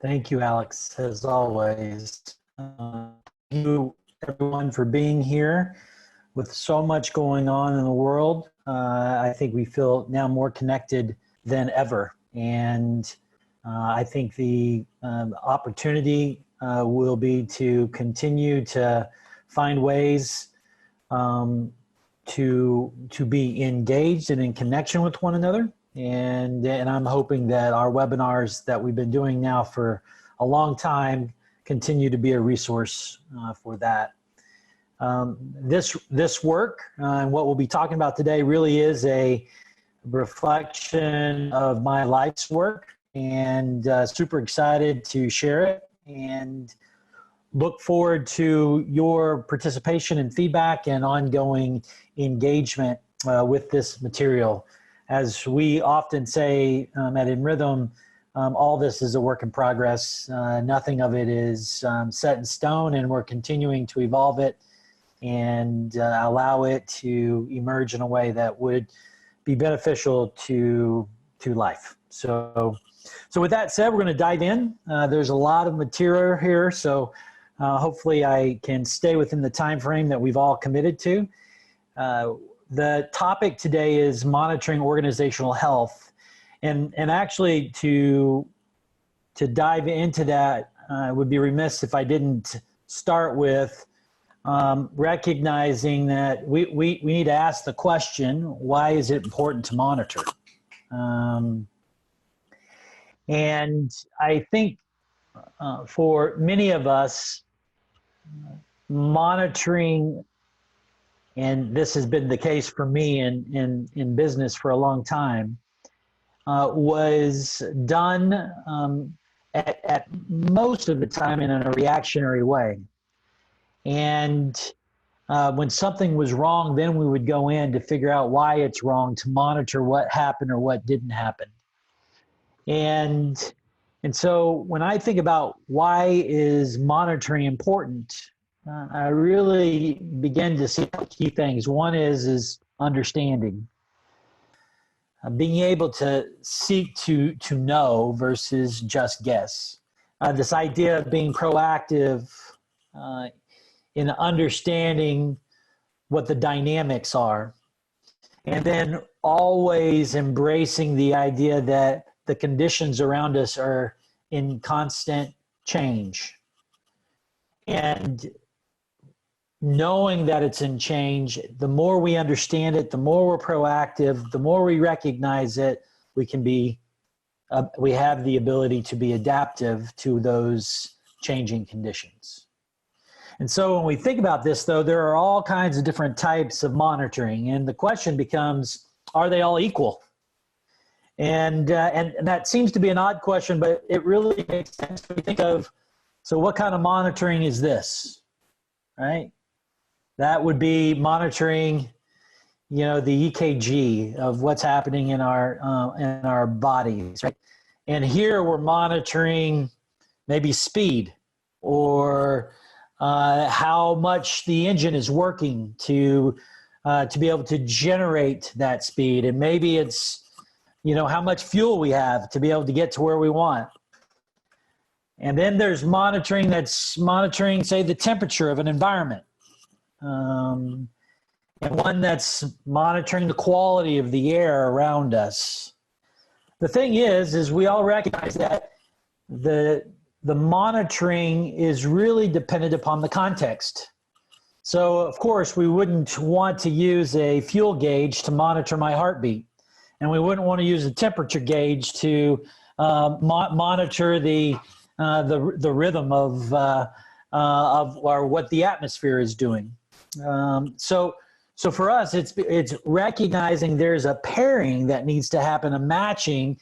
Thank you, Alex, as always. Thank you, everyone, for being here. With so much going on in the world, I think we feel now more connected than ever. And I think the opportunity will be to continue to find ways to be engaged and in connection with one another. And I'm hoping that our webinars that we've been doing now for a long time continue to be a resource for that. This work and what we'll be talking about today really is a reflection of my life's work, and super excited to share it and look forward to your participation and feedback and ongoing engagement with this material. As we often say at In Rhythm, all this is a work in progress. Nothing of it is set in stone, and we're continuing to evolve it and allow it to emerge in a way that would be beneficial to life. So with that said, we're going to dive in. There's a lot of material here, so hopefully I can stay within the time frame that we've all committed to. The topic today is monitoring organizational health. And actually to dive into that, I would be remiss if I didn't start with recognizing that we need to ask the question, why is it important to monitor? And I think for many of us, monitoring, and this has been the case for me in business for a long time, was done at most of the time in a reactionary way. And when something was wrong, then we would go in to figure out why it's wrong, to monitor what happened or what didn't happen. And so when I think about why is monitoring important, I really begin to see key things. One is understanding. Being able to seek to know versus just guess. This idea of being proactive in understanding what the dynamics are. And then always embracing the idea that the conditions around us are in constant change. And knowing that it's in change, the more we understand it, the more we're proactive, the more we recognize it, we can be, we have the ability to be adaptive to those changing conditions. And so when we think about this, though, there are all kinds of different types of monitoring, and the question becomes, are they all equal? And that seems to be an odd question, but it really makes sense when we think of, so what kind of monitoring is this, right? That would be monitoring, you know, the EKG of what's happening in our bodies, right? And here we're monitoring maybe speed or how much the engine is working to be able to generate that speed, and maybe it's, you know, how much fuel we have to be able to get to where we want. And then there's monitoring that's monitoring, say, the temperature of an environment. And one that's monitoring the quality of the air around us. The thing is we all recognize that the monitoring is really dependent upon the context. So of course we wouldn't want to use a fuel gauge to monitor my heartbeat, and we wouldn't want to use a temperature gauge to monitor the rhythm of or what the atmosphere is doing. So for us, it's recognizing there's a pairing that needs to happen, a matching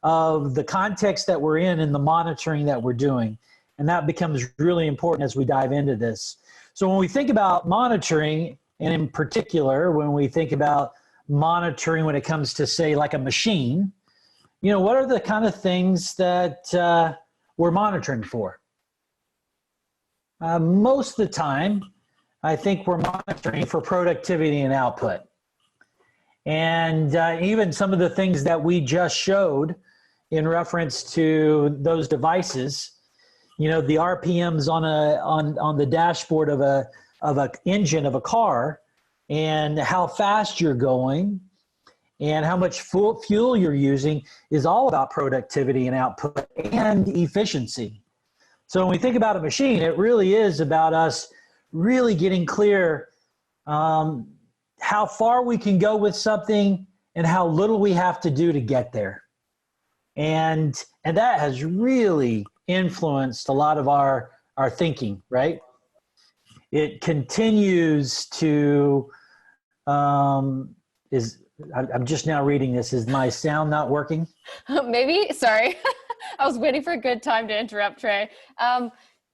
of the context that we're in and the monitoring that we're doing. And that becomes really important as we dive into this. So when we think about monitoring, and in particular, when we think about monitoring when it comes to, say, like a machine, you know, what are the kind of things that we're monitoring for? Most of the time, I think we're monitoring for productivity and output. And even some of the things that we just showed in reference to those devices. You know, the RPMs on the dashboard of a engine of a car, and how fast you're going, and how much fuel you're using is all about productivity and output and efficiency. So when we think about a machine, it really is about us really getting clear how far we can go with something and how little we have to do to get there. And that has really influenced a lot of our thinking, right? It continues to, I'm just now reading this. Is my sound not working? Maybe, sorry. I was waiting for a good time to interrupt, Trey.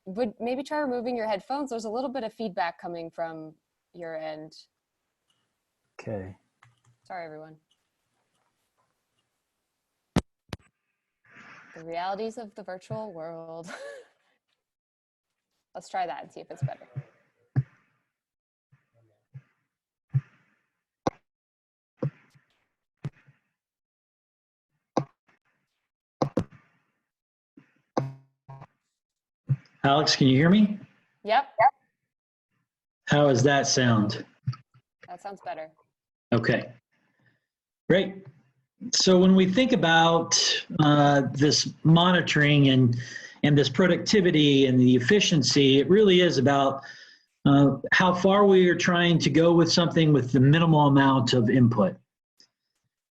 Would maybe try removing your headphones. There's a little bit of feedback coming from your end. Okay. Sorry, everyone. The realities of the virtual world. Let's try that and see if it's better. Alex, can you hear me? Yep. How does that sound? That sounds better. Okay, great. So when we think about this monitoring and this productivity and the efficiency, it really is about how far we are trying to go with something with the minimal amount of input.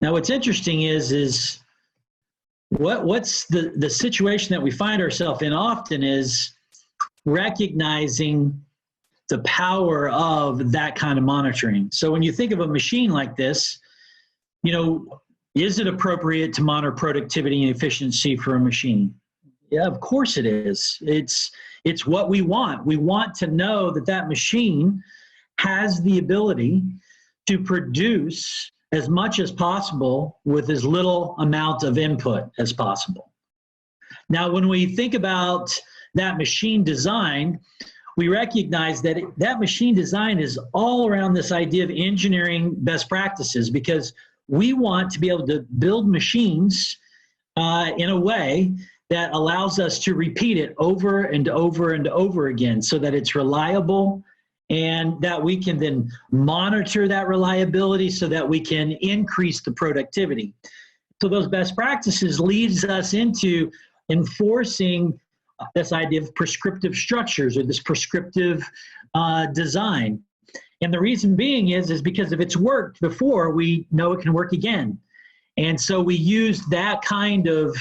Now, what's interesting is what's the situation that we find ourselves in often is recognizing the power of that kind of monitoring. So when you think of a machine like this, you know, is it appropriate to monitor productivity and efficiency for a machine? Yeah, of course it is. It's what we want. We want to know that that machine has the ability to produce as much as possible with as little amount of input as possible. Now, when we think about that machine design, we recognize that that machine design is all around this idea of engineering best practices, because we want to be able to build machines in a way that allows us to repeat it over and over and over again so that it's reliable, and that we can then monitor that reliability so that we can increase the productivity. So those best practices leads us into enforcing this idea of prescriptive structures or this prescriptive design. And the reason being is because if it's worked before, we know it can work again. And so we use that kind of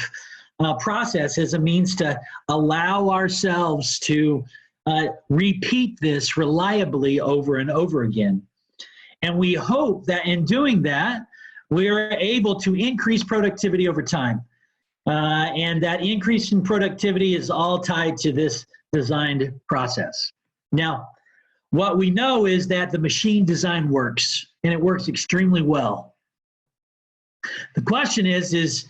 process as a means to allow ourselves to repeat this reliably over and over again. And we hope that in doing that, we are able to increase productivity over time. And that increase in productivity is all tied to this designed process. Now, what we know is that the machine design works, and it works extremely well. The question is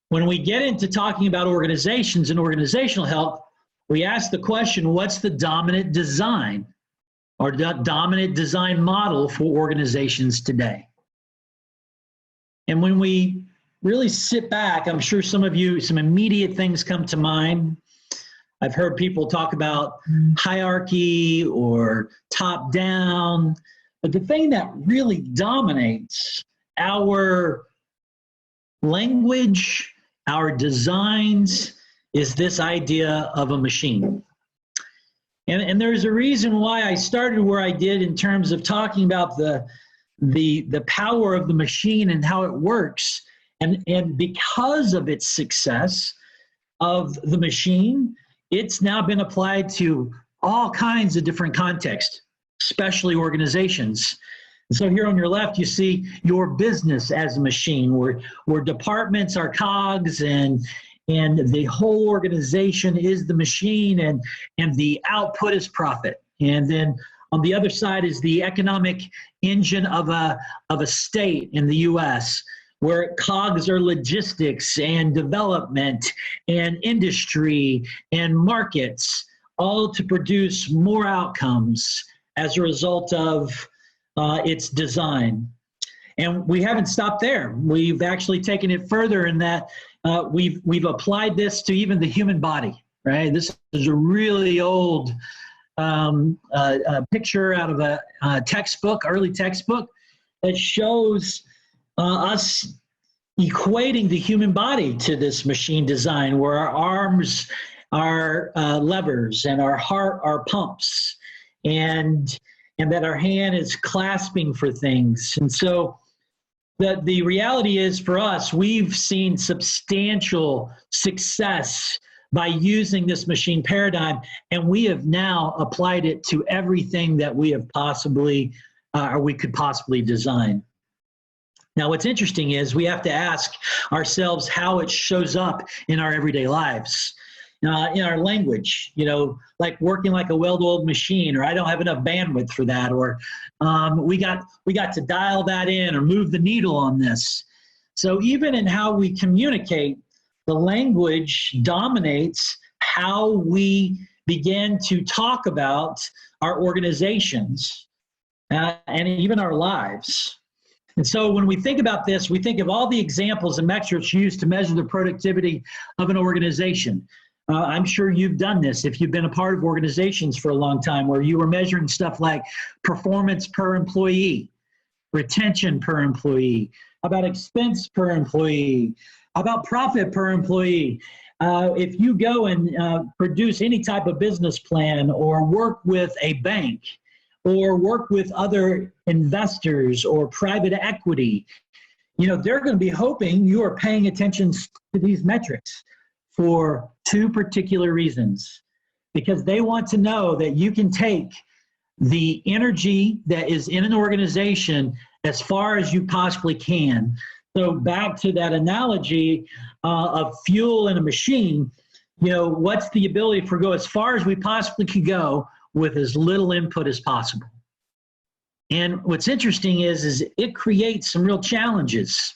when we get into talking about organizations and organizational health, we ask the question, what's the dominant design or dominant design model for organizations today? And when we really sit back, I'm sure some of you, some immediate things come to mind. I've heard people talk about hierarchy or top down, but the thing that really dominates our language, our designs, is this idea of a machine. And there's a reason why I started where I did in terms of talking about the power of the machine and how it works. And because of its success of the machine, it's now been applied to all kinds of different contexts, especially organizations. And so here on your left, you see your business as a machine, where departments are cogs and the whole organization is the machine, and the output is profit. And then on the other side is the economic engine of a state in the US, where cogs are logistics and development and industry and markets, all to produce more outcomes as a result of its design. And we haven't stopped there. We've actually taken it further in that we've applied this to even the human body, right? This is a really old picture out of a textbook, early textbook, that shows us equating the human body to this machine design, where our arms are levers and our heart are pumps, and that our hand is clasping for things. And so the reality is, for us, we've seen substantial success by using this machine paradigm, and we have now applied it to everything that we have possibly or we could possibly design. Now, what's interesting is we have to ask ourselves how it shows up in our everyday lives, in our language, like working like a well-oiled machine, or I don't have enough bandwidth for that, or we got to dial that in or move the needle on this. So even in how we communicate, the language dominates how we begin to talk about our organizations and even our lives. And so when we think about this, we think of all the examples and metrics used to measure the productivity of an organization. I'm sure you've done this if you've been a part of organizations for a long time, where you were measuring stuff like performance per employee, retention per employee, about expense per employee, about profit per employee. If you go and produce any type of business plan, or work with a bank, or work with other investors or private equity, they're going to be hoping you are paying attention to these metrics for two particular reasons. Because they want to know that you can take the energy that is in an organization as far as you possibly can. So back to that analogy of fuel in a machine, what's the ability for go as far as we possibly could go with as little input as possible. And what's interesting is it creates some real challenges.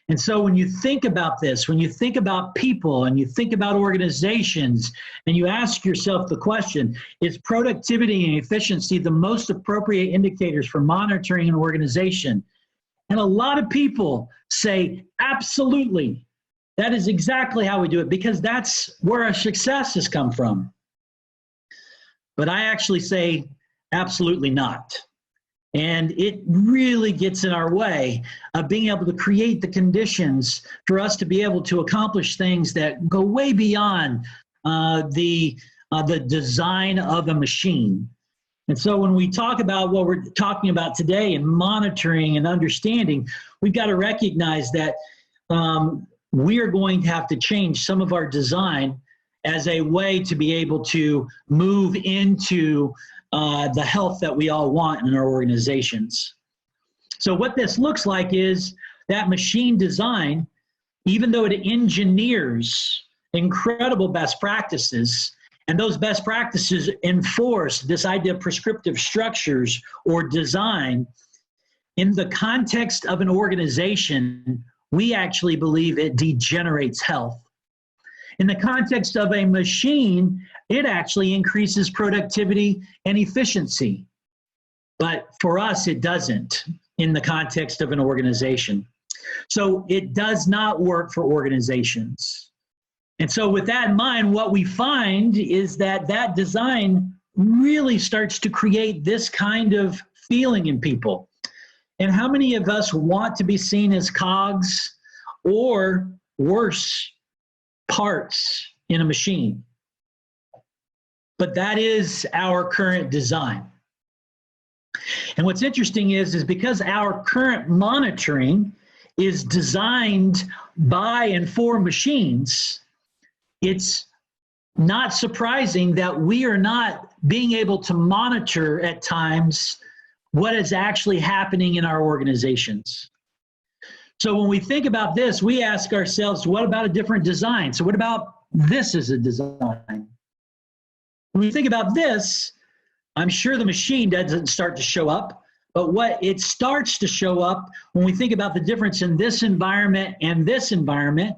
And so when you think about this, when you think about people and you think about organizations, and you ask yourself the question, is productivity and efficiency the most appropriate indicators for monitoring an organization? And a lot of people say, absolutely. That is exactly how we do it, because that's where our success has come from. But I actually say, absolutely not. And it really gets in our way of being able to create the conditions for us to be able to accomplish things that go way beyond the design of a machine. And so when we talk about what we're talking about today and monitoring and understanding, we've got to recognize that we are going to have to change some of our design as a way to be able to move into the health that we all want in our organizations. So what this looks like is that machine design, even though it engineers incredible best practices, and those best practices enforce this idea of prescriptive structures or design, in the context of an organization, we actually believe it degenerates health. In the context of a machine, it actually increases productivity and efficiency. But for us, it doesn't in the context of an organization. So it does not work for organizations. And so with that in mind, what we find is that that design really starts to create this kind of feeling in people. And how many of us want to be seen as cogs or worse, parts in a machine? But that is our current design. And what's interesting is because our current monitoring is designed by and for machines, it's not surprising that we are not being able to monitor at times what is actually happening in our organizations. So when we think about this, we ask ourselves, what about a different design? So what about this as a design? When we think about this, I'm sure the machine doesn't start to show up, but what it starts to show up when we think about the difference in this environment and this environment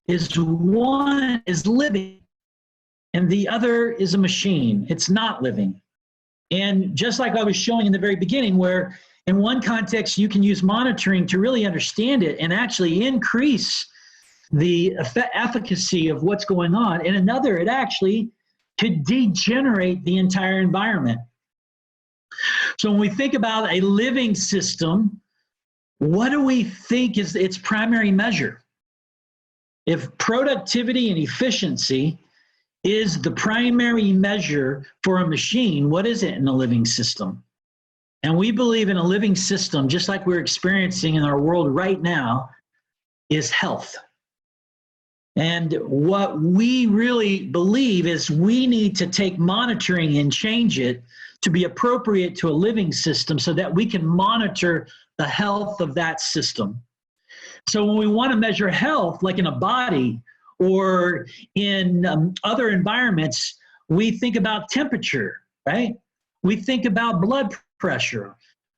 is one is living and the other is a machine. It's not living. And just like I was showing in the very beginning, where in one context you can use monitoring to really understand it and actually increase the efficacy of what's going on. In another, it actually could degenerate the entire environment. So when we think about a living system, what do we think is its primary measure? If productivity and efficiency is the primary measure for a machine, what is it in a living system? And we believe in a living system, just like we're experiencing in our world right now, is health. And what we really believe is we need to take monitoring and change it to be appropriate to a living system so that we can monitor the health of that system. So when we want to measure health, like in a body or in other environments, we think about temperature, right? We think about blood pressure.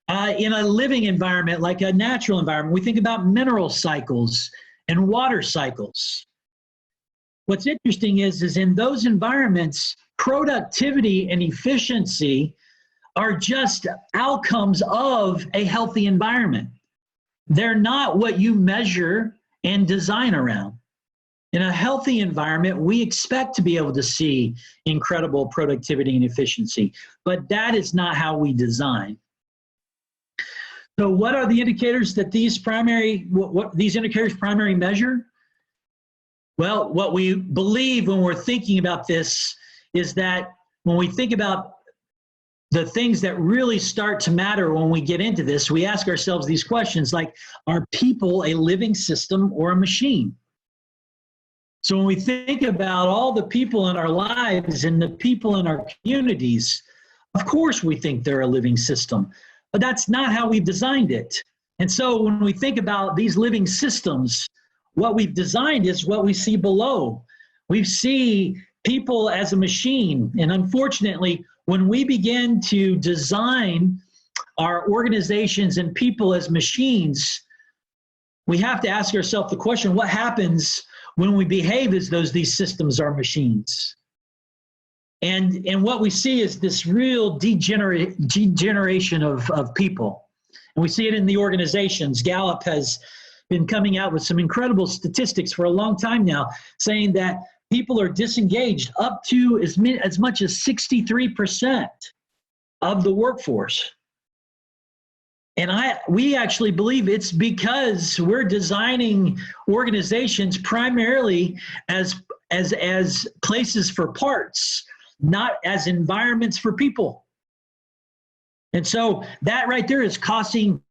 In a living environment, like a natural environment, we think about mineral cycles and water cycles. What's interesting is in those environments, productivity and efficiency are just outcomes of a healthy environment. They're not what you measure and design around. In a healthy environment, we expect to be able to see incredible productivity and efficiency, but that is not how we design. So what are the indicators that these indicators primary measure? Well, what we believe when we're thinking about this is that when we think about the things that really start to matter when we get into this, we ask ourselves these questions like, are people a living system or a machine? So when we think about all the people in our lives and the people in our communities, of course we think they're a living system, but that's not how we've designed it. And so when we think about these living systems, what we've designed is what we see below. We see people as a machine, and unfortunately, when we begin to design our organizations and people as machines, we have to ask ourselves the question, what happens when we behave as though these systems are machines? And what we see is this real degeneration of people. And we see it in the organizations. Gallup has been coming out with some incredible statistics for a long time now, saying that people are disengaged up to as much as 63% of the workforce. And we actually believe it's because we're designing organizations primarily as places for parts, not as environments for people. And so that right there is costing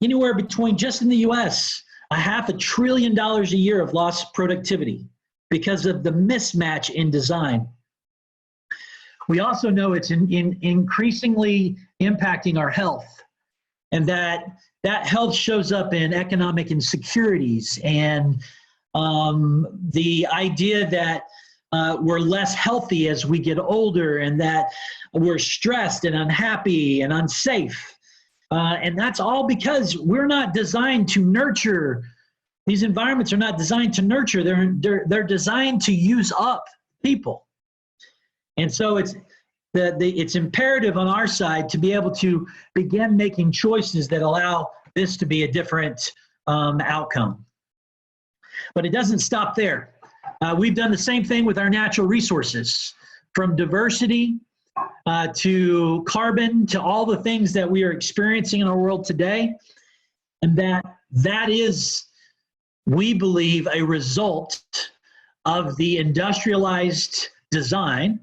anywhere between, just in the US, $500 billion a year of lost productivity because of the mismatch in design. We also know it's increasingly impacting our health, and that health shows up in economic insecurities and the idea that we're less healthy as we get older, and that we're stressed and unhappy and unsafe. And that's all because we're not designed to nurture. These environments are not designed to nurture. They're designed to use up people. And so it's imperative on our side to be able to begin making choices that allow this to be a different outcome. But it doesn't stop there. We've done the same thing with our natural resources, from diversity to carbon, to all the things that we are experiencing in our world today. And that is, we believe, a result of the industrialized design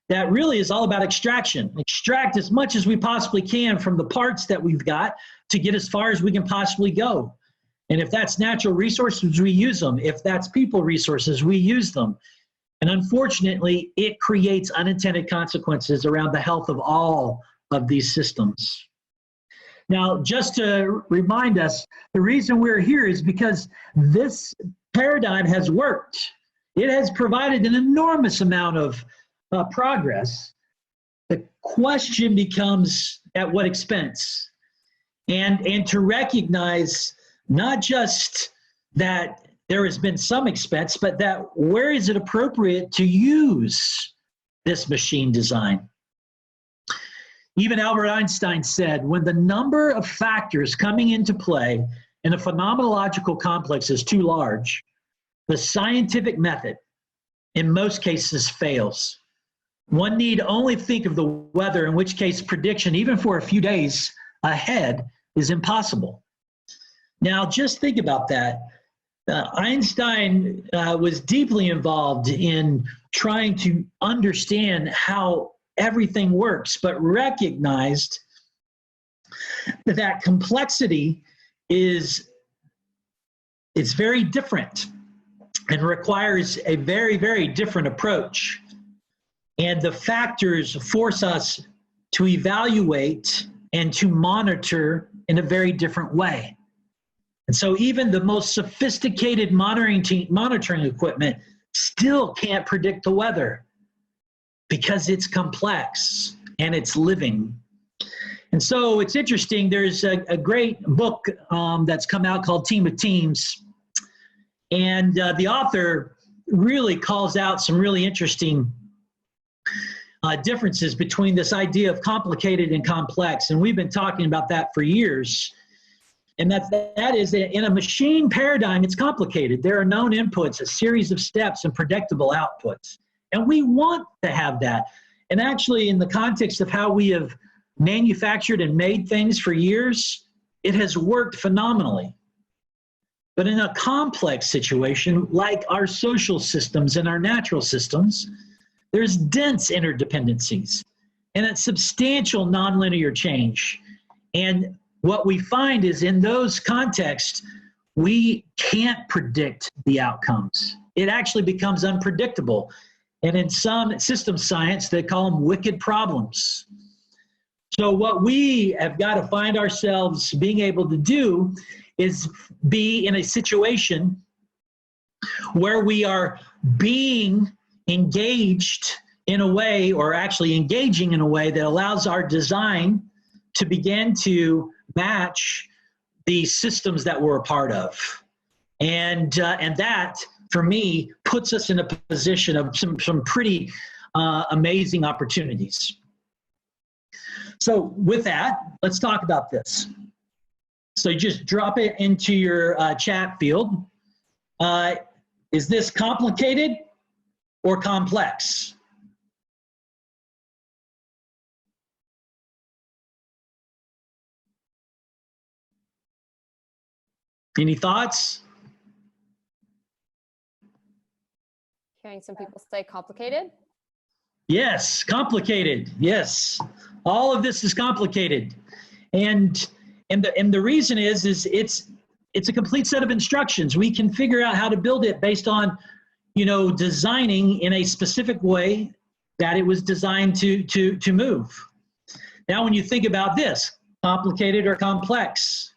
that really is all about extraction. Extract as much as we possibly can from the parts that we've got to get as far as we can possibly go. And if that's natural resources, we use them. If that's people resources, we use them. And unfortunately, it creates unintended consequences around the health of all of these systems. Now, just to remind us, the reason we're here is because this paradigm has worked. It has provided an enormous amount of progress. The question becomes, at what expense? And to recognize not just that there has been some expense, but that where is it appropriate to use this machine design? Even Albert Einstein said, when the number of factors coming into play in a phenomenological complex is too large, the scientific method in most cases fails. One need only think of the weather, in which case prediction, even for a few days ahead, is impossible. Now, just think about that. Einstein was deeply involved in trying to understand how everything works, but recognized that complexity is very different and requires a very, very different approach. And the factors force us to evaluate and to monitor in a very different way. And so even the most sophisticated monitoring equipment still can't predict the weather because it's complex and it's living. And so it's interesting, there's a great book that's come out called Team of Teams. And the author really calls out some really interesting differences between this idea of complicated and complex. And we've been talking about that for years. And that is that in a machine paradigm, it's complicated. There are known inputs, a series of steps, and predictable outputs. And we want to have that. And actually, in the context of how we have manufactured and made things for years, it has worked phenomenally. But in a complex situation, like our social systems and our natural systems, there's dense interdependencies and a substantial nonlinear change. And what we find is in those contexts, we can't predict the outcomes. It actually becomes unpredictable. And in some system science, they call them wicked problems. So what we have got to find ourselves being able to do is be in a situation where we are being engaged in a way, or actually engaging in a way that allows our design to begin to match the systems that we're a part of. And that, for me, puts us in a position of some pretty amazing opportunities. So with that, let's talk about this. So you just drop it into your chat field. Is this complicated or complex? Any thoughts? Hearing some people say complicated. Yes, complicated. Yes, all of this is complicated, and the reason is it's a complete set of instructions. We can figure out how to build it based on, designing in a specific way that it was designed to move. Now, when you think about this, complicated or complex?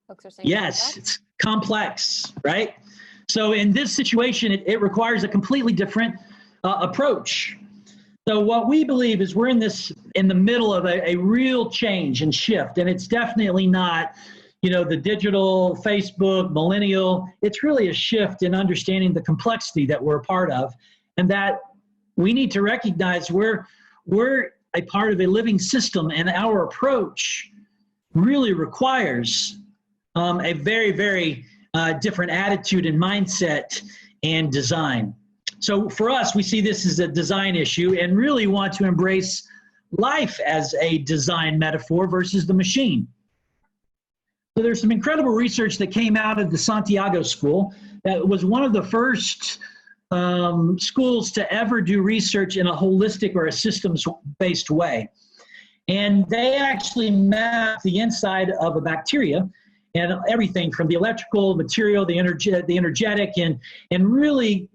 Folks are saying yes, complex. it's complex, right? So in this situation, it requires a completely different approach. So what we believe is we're in the middle of a real change and shift, and it's definitely not, the digital, Facebook, millennial. It's really a shift in understanding the complexity that we're a part of, and that we need to recognize we're a part of a living system, and our approach really requires a very, very different attitude and mindset and design. So for us, we see this as a design issue and really want to embrace life as a design metaphor versus the machine. So there's some incredible research that came out of the Santiago School that was one of the first schools to ever do research in a holistic or a systems-based way. And they actually mapped the inside of a bacteria and everything from the electrical material, the energetic, and really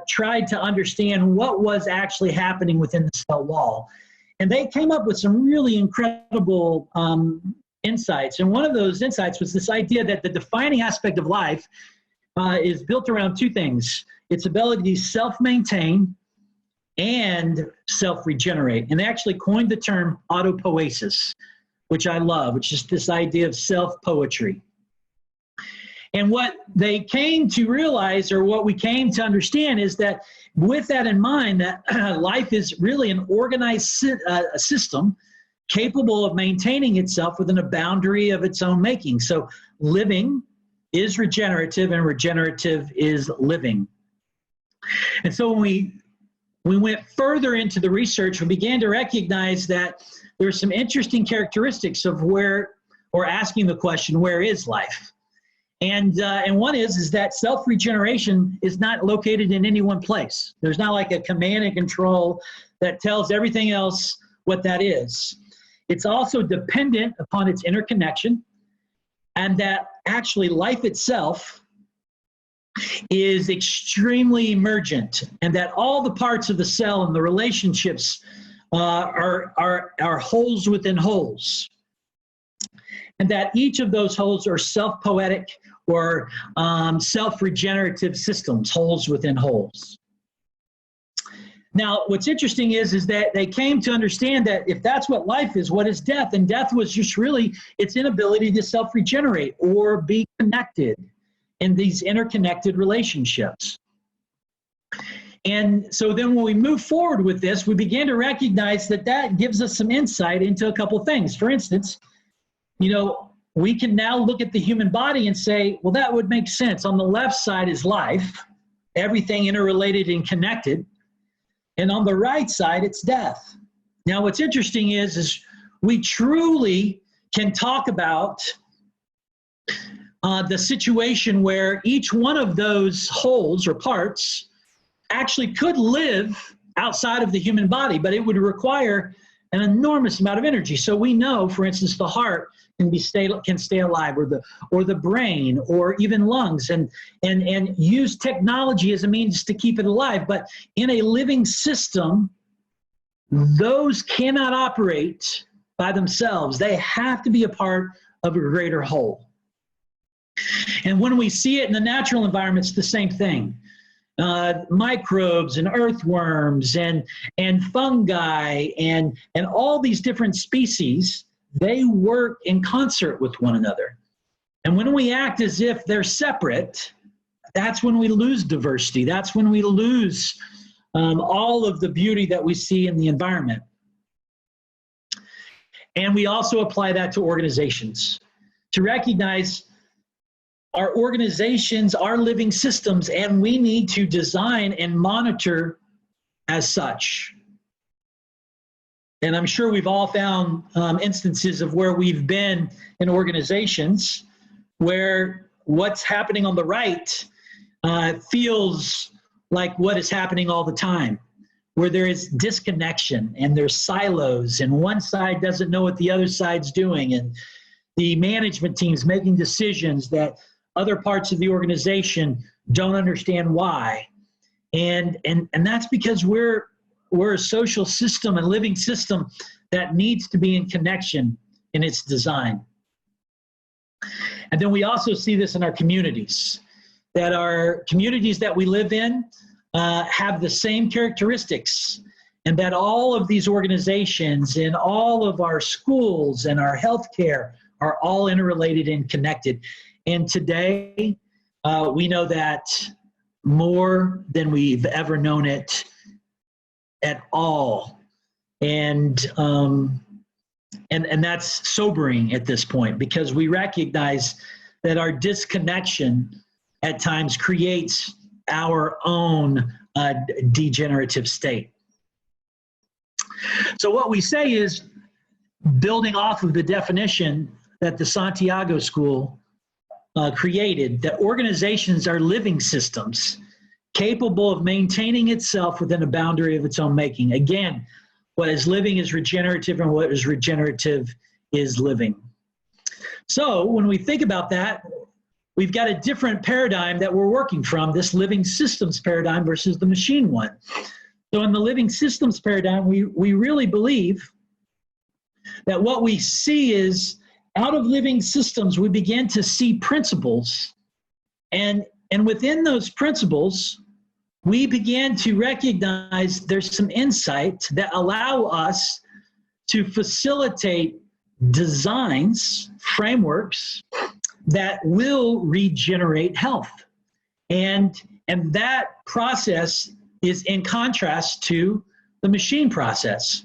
tried to understand what was actually happening within the cell wall. And they came up with some really incredible insights. And one of those insights was this idea that the defining aspect of life is built around two things: its ability to self-maintain and self-regenerate. And they actually coined the term autopoiesis, which I love, which is this idea of self-poetry. And what they came to realize, or what we came to understand, is that with that in mind, that life is really an organized system capable of maintaining itself within a boundary of its own making. So living is regenerative and regenerative is living. And so when we went further into the research, we began to recognize that there are some interesting characteristics of where, or asking the question, where is life? And one is that self-regeneration is not located in any one place. There's not like a command and control that tells everything else what that is. It's also dependent upon its interconnection, and that actually life itself is extremely emergent, and that all the parts of the cell and the relationships are holes within holes, and that each of those holes are self-poetic or self-regenerative systems, holes within holes. Now, what's interesting is that they came to understand that if that's what life is, what is death? And death was just really its inability to self-regenerate or be connected in these interconnected relationships. And so then when we move forward with this, we began to recognize that that gives us some insight into a couple things. For instance, you know, we can now look at the human body and say, well, that would make sense. On the left side is life, everything interrelated and connected. And on the right side, it's death. Now, what's interesting is we truly can talk about the situation where each one of those holes or parts actually could live outside of the human body, but it would require an enormous amount of energy. So we know, for instance, the heart can stay alive, or the brain, or even lungs, and use technology as a means to keep it alive. But in a living system, those cannot operate by themselves. They have to be a part of a greater whole. And when we see it in the natural environment, it's the same thing. Microbes and earthworms and fungi and all these different species, they work in concert with one another. And when we act as if they're separate, that's when we lose diversity. That's when we lose all of the beauty that we see in the environment. And we also apply that to organizations, to recognize our organizations are living systems, and we need to design and monitor as such. And I'm sure we've all found instances of where we've been in organizations where what's happening on the right feels like what is happening all the time, where there is disconnection and there's silos, and one side doesn't know what the other side's doing, and the management team's making decisions that other parts of the organization don't understand why. And that's because we're a social system and living system that needs to be in connection in its design. And then we also see this in our communities, that our communities that we live in have the same characteristics, and that all of these organizations and all of our schools and our healthcare are all interrelated and connected. And today, we know that more than we've ever known it at all. And that's sobering at this point, because we recognize that our disconnection at times creates our own degenerative state. So what we say is, building off of the definition that the Santiago School created, that organizations are living systems capable of maintaining itself within a boundary of its own making. Again, what is living is regenerative, and what is regenerative is living. So when we think about that, we've got a different paradigm that we're working from, this living systems paradigm versus the machine one. So in the living systems paradigm, we really believe that what we see is, out of living systems, we begin to see principles. And within those principles, we began to recognize there's some insight that allow us to facilitate designs, frameworks that will regenerate health. And that process is in contrast to the machine process.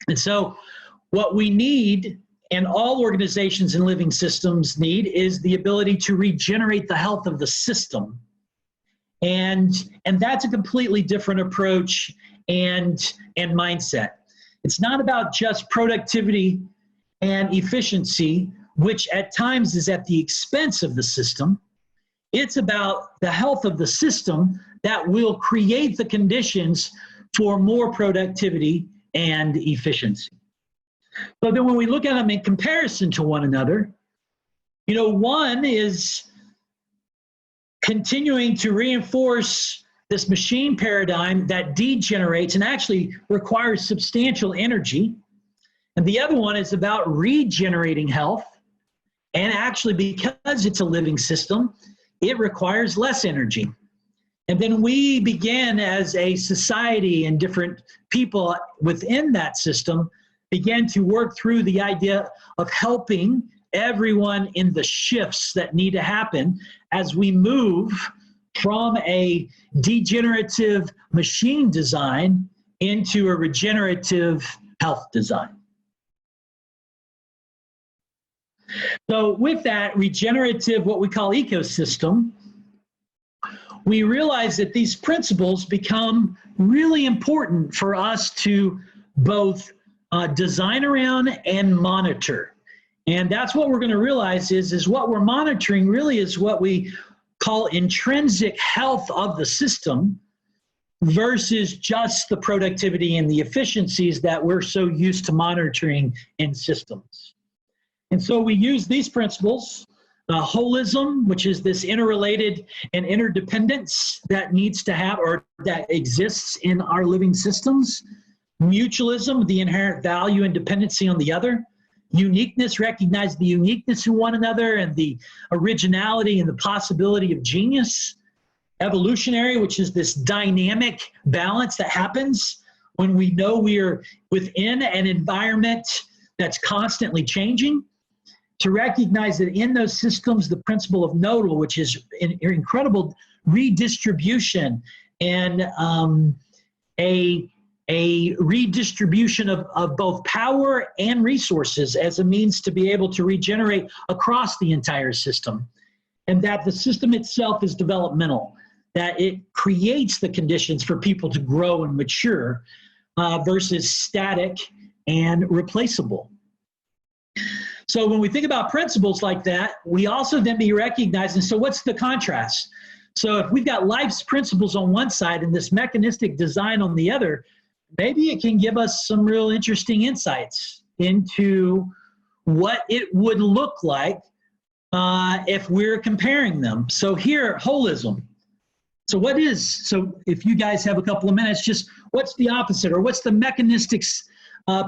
And so What we need, and all organizations and living systems need, is the ability to regenerate the health of the system. And that's a completely different approach and mindset. It's not about just productivity and efficiency, which at times is at the expense of the system. It's about the health of the system that will create the conditions for more productivity and efficiency. So then when we look at them in comparison to one another, you know, one is continuing to reinforce this machine paradigm that degenerates and actually requires substantial energy. And the other one is about regenerating health. And actually, because it's a living system, it requires less energy. And then we begin as a society and different people within that system began to work through the idea of helping everyone in the shifts that need to happen as we move from a degenerative machine design into a regenerative health design. So with that regenerative, what we call ecosystem, we realize that these principles become really important for us to both design around and monitor. And that's what we're going to realize is what we're monitoring really is what we call intrinsic health of the system versus just the productivity and the efficiencies that we're so used to monitoring in systems. And so we use these principles, holism, which is this interrelated and interdependence that needs to have or that exists in our living systems. Mutualism, the inherent value and dependency on the other. Uniqueness, recognize the uniqueness in one another and the originality and the possibility of genius. Evolutionary, which is this dynamic balance that happens when we know we are within an environment that's constantly changing. To recognize that in those systems, the principle of nodal, which is an incredible redistribution and a redistribution of both power and resources as a means to be able to regenerate across the entire system. And that the system itself is developmental, that it creates the conditions for people to grow and mature versus static and replaceable. So when we think about principles like that, we also then be recognizing, so what's the contrast? So if we've got life's principles on one side and this mechanistic design on the other, maybe it can give us some real interesting insights into what it would look like if we're comparing them. So here, holism. So if you guys have a couple of minutes, just what's the opposite or what's the mechanistic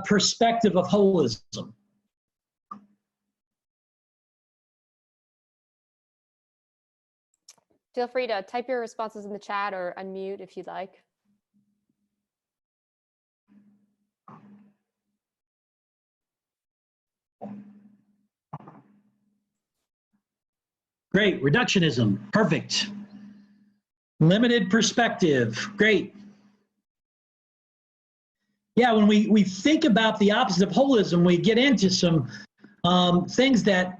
perspective of holism? Feel free to type your responses in the chat or unmute if you'd like. Great, reductionism, perfect. Limited perspective, great. Yeah, when we think about the opposite of holism, we get into some things that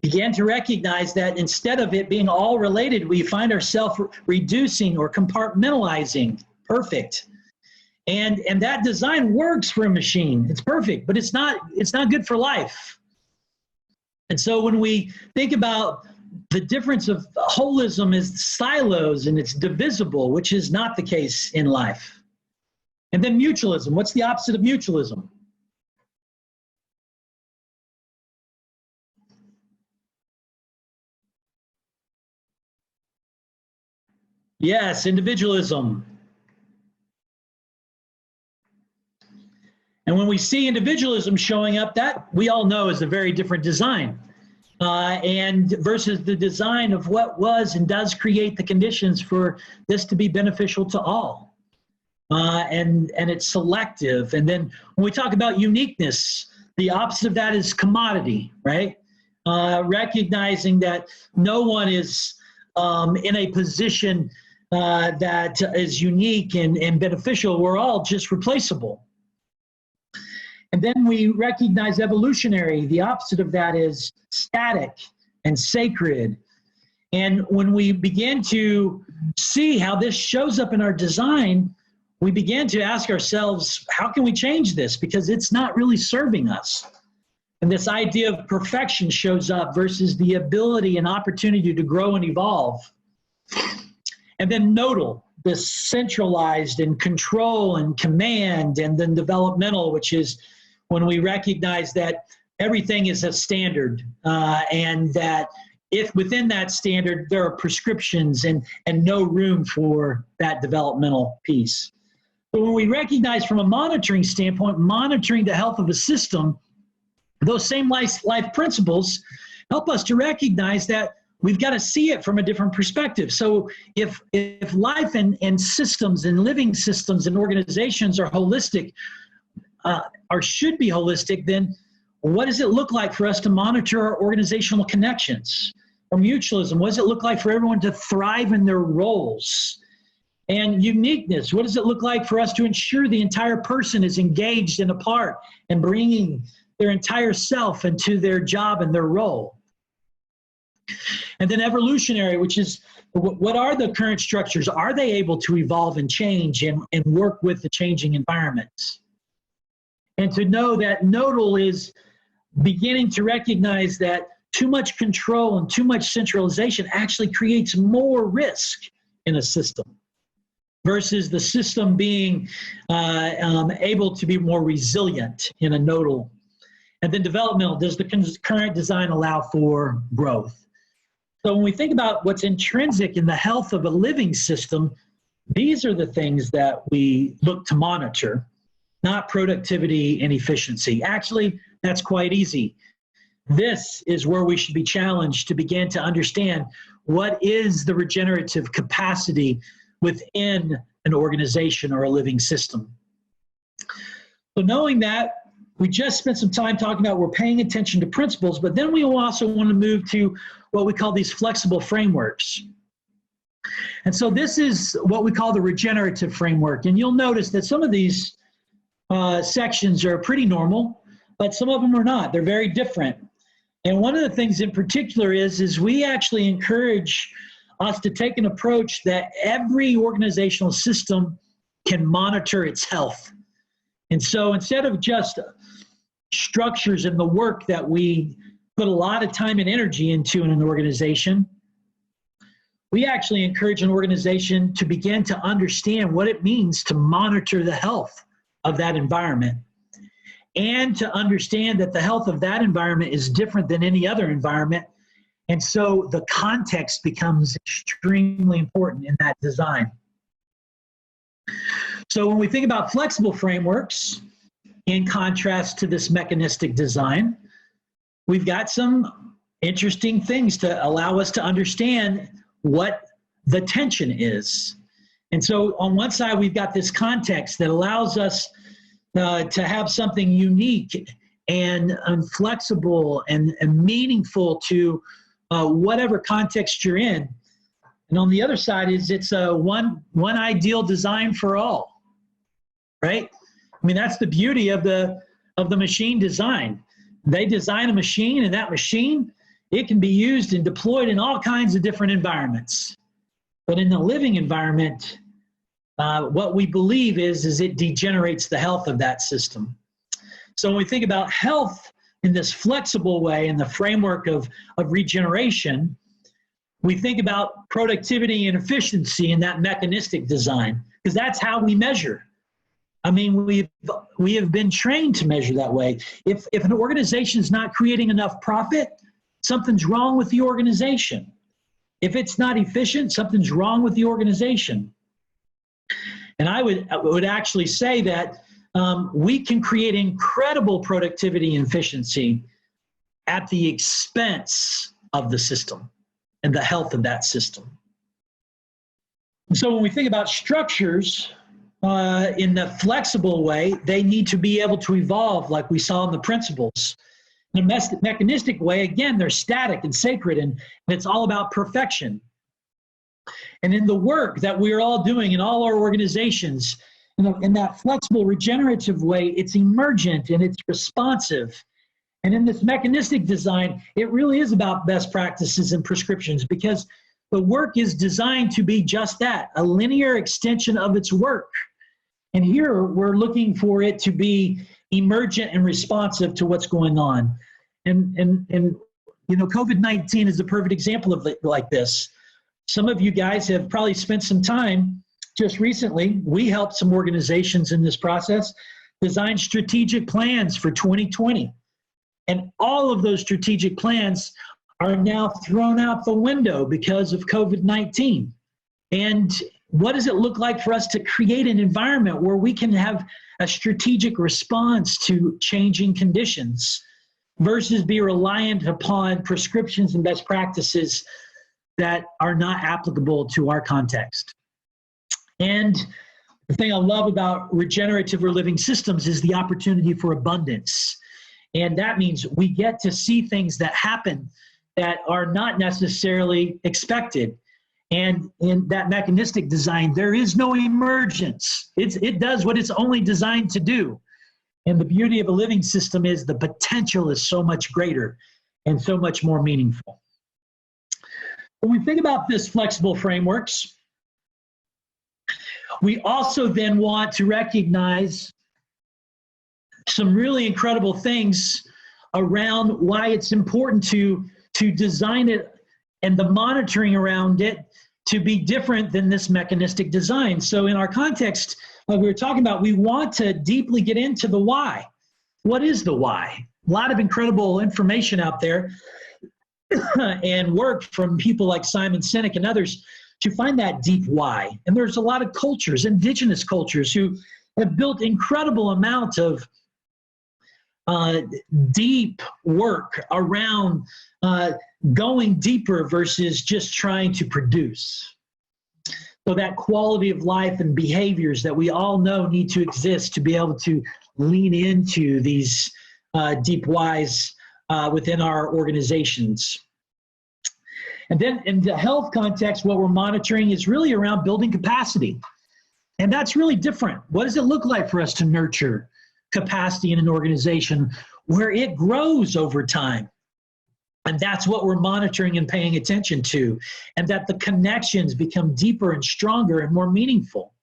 begin to recognize that instead of it being all related, we find ourselves reducing or compartmentalizing. Perfect. And that design works for a machine. It's perfect, but it's not good for life. And so when we think about the difference of holism is silos and it's divisible, which is not the case in life. And then mutualism. What's the opposite of mutualism? Yes, individualism. And when we see individualism showing up, that we all know is a very different design. And versus the design of what was and does create the conditions for this to be beneficial to all. And it's selective. And then when we talk about uniqueness, the opposite of that is commodity, right? Recognizing that no one is in a position that is unique and beneficial. We're all just replaceable. And then we recognize evolutionary. The opposite of that is static and sacred. And when we begin to see how this shows up in our design, we began to ask ourselves, how can we change this? Because it's not really serving us. And this idea of perfection shows up versus the ability and opportunity to grow and evolve. And then nodal, this centralized and control and command, and then developmental, which is when we recognize that everything is a standard, and that if within that standard there are prescriptions and no room for that developmental piece. But when we recognize from a monitoring standpoint, monitoring the health of a system, those same life principles help us to recognize that we've got to see it from a different perspective. So if life and systems and living systems and organizations are holistic, or should be holistic, then what does it look like for us to monitor our organizational connections or mutualism? What does it look like for everyone to thrive in their roles? And uniqueness, what does it look like for us to ensure the entire person is engaged and a part and bringing their entire self into their job and their role? And then evolutionary, which is what are the current structures? Are they able to evolve and change and work with the changing environments? And to know that nodal is beginning to recognize that too much control and too much centralization actually creates more risk in a system versus the system being able to be more resilient in a nodal. And then developmental, does the current design allow for growth? So when we think about what's intrinsic in the health of a living system, these are the things that we look to monitor, not productivity and efficiency. Actually, that's quite easy. This is where we should be challenged to begin to understand what is the regenerative capacity within an organization or a living system. So knowing that, we just spent some time talking about we're paying attention to principles, but then we also want to move to what we call these flexible frameworks. And so this is what we call the regenerative framework. And you'll notice that some of these sections are pretty normal, but some of them are not. They're very different. And one of the things in particular is we actually encourage us to take an approach that every organizational system can monitor its health. And so instead of just structures and the work that we put a lot of time and energy into in an organization, we actually encourage an organization to begin to understand what it means to monitor the health of that environment and to understand that the health of that environment is different than any other environment. And so the context becomes extremely important in that design. So when we think about flexible frameworks, in contrast to this mechanistic design, we've got some interesting things to allow us to understand what the tension is. And so on one side, we've got this context that allows us to have something unique and flexible and meaningful to whatever context you're in. And on the other side is it's a one ideal design for all, right? I mean, that's the beauty of the machine design. They design a machine, and that machine, it can be used and deployed in all kinds of different environments. But in the living environment, what we believe is it degenerates the health of that system. So when we think about health in this flexible way, in the framework of regeneration, we think about productivity and efficiency in that mechanistic design, because that's how we measure. I mean, we have been trained to measure that way. If an organization is not creating enough profit, something's wrong with the organization. If it's not efficient, something's wrong with the organization. And I would actually say that we can create incredible productivity and efficiency at the expense of the system and the health of that system. And so when we think about structures in the flexible way, they need to be able to evolve like we saw in the principles. In a mechanistic way, again, they're static and sacred, and it's all about perfection. And in the work that we're all doing in all our organizations, In that flexible, regenerative way, it's emergent and it's responsive. And in this mechanistic design, it really is about best practices and prescriptions, because the work is designed to be just that, a linear extension of its work. And here we're looking for it to be emergent and responsive to what's going on. And you know, COVID-19 is a perfect example of like this. Some of you guys have probably spent some time just recently. We helped some organizations in this process design strategic plans for 2020. And all of those strategic plans are now thrown out the window because of COVID-19. And what does it look like for us to create an environment where we can have a strategic response to changing conditions versus be reliant upon prescriptions and best practices that are not applicable to our context? And the thing I love about regenerative or living systems is the opportunity for abundance. And that means we get to see things that happen that are not necessarily expected. And in that mechanistic design, there is no emergence. It does what it's only designed to do. And the beauty of a living system is the potential is so much greater and so much more meaningful. When we think about this flexible frameworks, we also then want to recognize some really incredible things around why it's important to design it and the monitoring around it to be different than this mechanistic design. So in our context, like we were talking about, we want to deeply get into the why. What is the why? A lot of incredible information out there and work from people like Simon Sinek and others to find that deep why. And there's a lot of cultures, indigenous cultures, who have built incredible amount of deep work around going deeper versus just trying to produce. So that quality of life and behaviors that we all know need to exist to be able to lean into these deep whys within our organizations. And then in the health context, what we're monitoring is really around building capacity. And that's really different. What does it look like for us to nurture capacity in an organization where it grows over time? And that's what we're monitoring and paying attention to, and that the connections become deeper and stronger and more meaningful.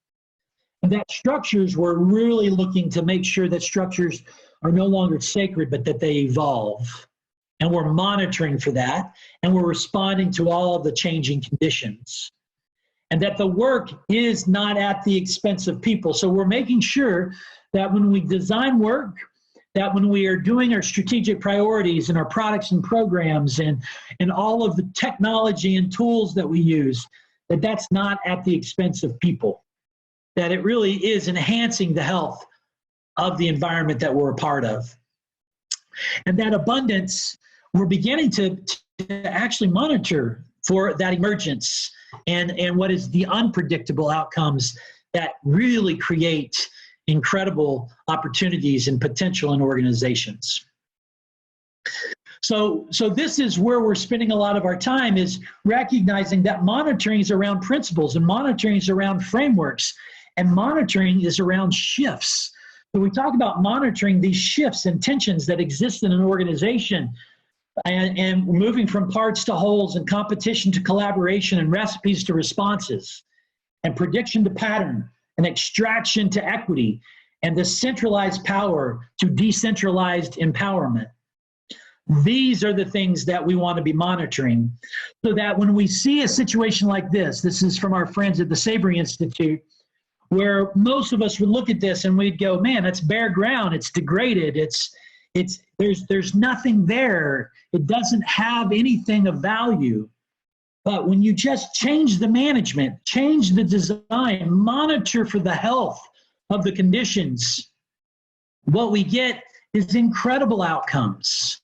And that structures, we're really looking to make sure that structures are no longer sacred, but that they evolve. And we're monitoring for that, and we're responding to all of the changing conditions. And that the work is not at the expense of people. So we're making sure that when we design work, that when we are doing our strategic priorities and our products and programs and all of the technology and tools that we use, that that's not at the expense of people, that it really is enhancing the health of the environment that we're a part of. And that abundance, we're beginning to actually monitor for that emergence and what is the unpredictable outcomes that really create incredible opportunities and potential in organizations. So this is where we're spending a lot of our time, is recognizing that monitoring is around principles, and monitoring is around frameworks, and monitoring is around shifts. So we talk about monitoring these shifts and tensions that exist in an organization, and moving from parts to wholes, and competition to collaboration, and recipes to responses, and prediction to pattern, and extraction to equity, and the centralized power to decentralized empowerment. These are the things that we want to be monitoring, so that when we see a situation like this is from our friends at the Savory Institute, where most of us would look at this and we'd go, man, it's bare ground, it's degraded, there's nothing there, it doesn't have anything of value. But when you just change the management, change the design, monitor for the health of the conditions, what we get is incredible outcomes.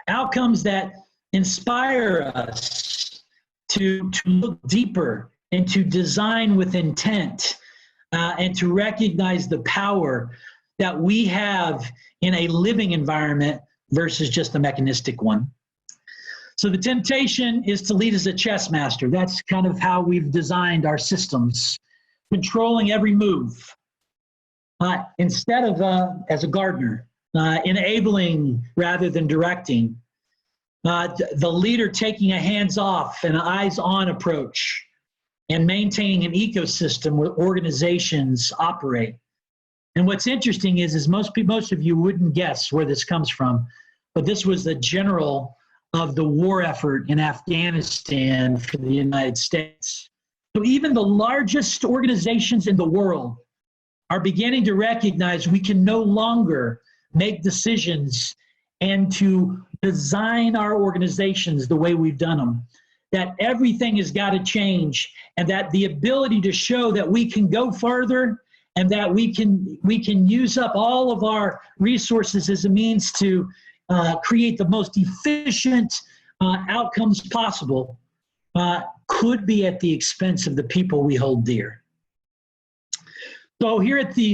Outcomes that inspire us to look deeper and to design with intent, and to recognize the power that we have in a living environment versus just a mechanistic one. So the temptation is to lead as a chess master. That's kind of how we've designed our systems, controlling every move, instead of as a gardener, enabling rather than directing, the leader taking a hands-off and eyes-on approach, and maintaining an ecosystem where organizations operate. And what's interesting is most of you wouldn't guess where this comes from, but this was the general of the war effort in Afghanistan for the United States. So even the largest organizations in the world are beginning to recognize we can no longer make decisions and to design our organizations the way we've done them, that everything has got to change, and that the ability to show that we can go further and that we can use up all of our resources as a means to create the most efficient outcomes possible could be at the expense of the people we hold dear. So here at the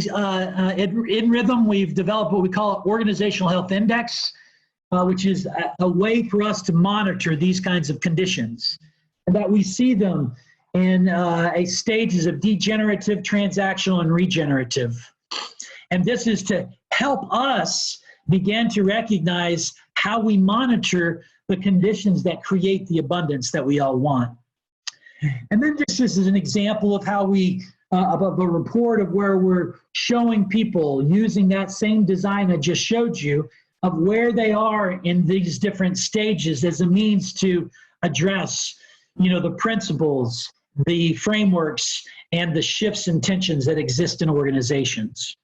in Rhythm, we've developed what we call Organizational Health Index, which is a way for us to monitor these kinds of conditions, and that we see them in stages of degenerative, transactional, and regenerative. And this is to help us begin to recognize how we monitor the conditions that create the abundance that we all want. And then this is an example of how we, of a report of where we're showing people using that same design I just showed you, of where they are in these different stages as a means to address, the principles, the frameworks, and the shifts and tensions that exist in organizations.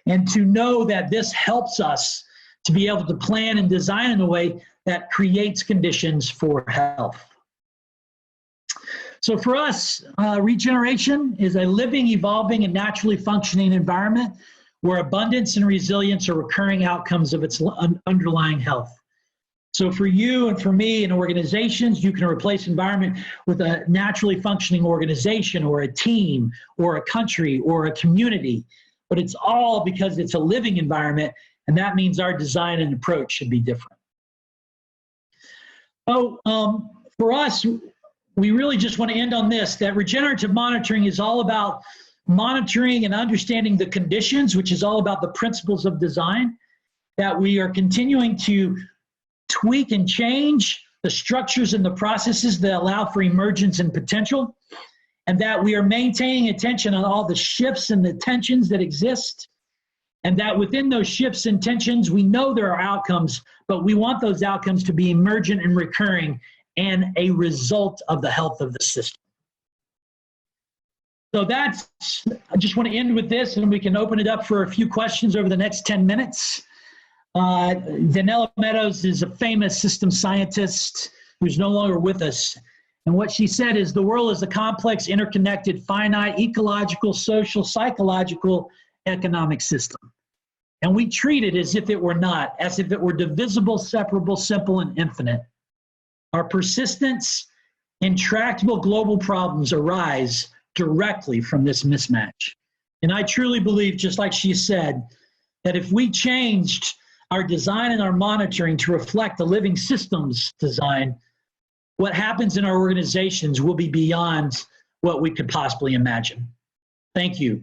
And to know that this helps us to be able to plan and design in a way that creates conditions for health. So for us, regeneration is a living, evolving, and naturally functioning environment where abundance and resilience are recurring outcomes of its underlying health. So for you and for me and organizations, you can replace environment with a naturally functioning organization or a team or a country or a community, but it's all because it's a living environment, and that means our design and approach should be different. So for us, we really just want to end on this, that regenerative monitoring is all about monitoring and understanding the conditions, which is all about the principles of design, that we are continuing to tweak and change the structures and the processes that allow for emergence and potential, and that we are maintaining attention on all the shifts and the tensions that exist, and that within those shifts and tensions, we know there are outcomes, but we want those outcomes to be emergent and recurring and a result of the health of the system. So I just want to end with this, and we can open it up for a few questions over the next 10 minutes. Danella Meadows is a famous system scientist who's no longer with us. And what she said is, the world is a complex, interconnected, finite, ecological, social, psychological, economic system. And we treat it as if it were not, as if it were divisible, separable, simple, and infinite. Our persistence, intractable global problems arise directly from this mismatch. And I truly believe, just like she said, that if we changed our design and our monitoring to reflect the living systems design, what happens in our organizations will be beyond what we could possibly imagine. Thank you.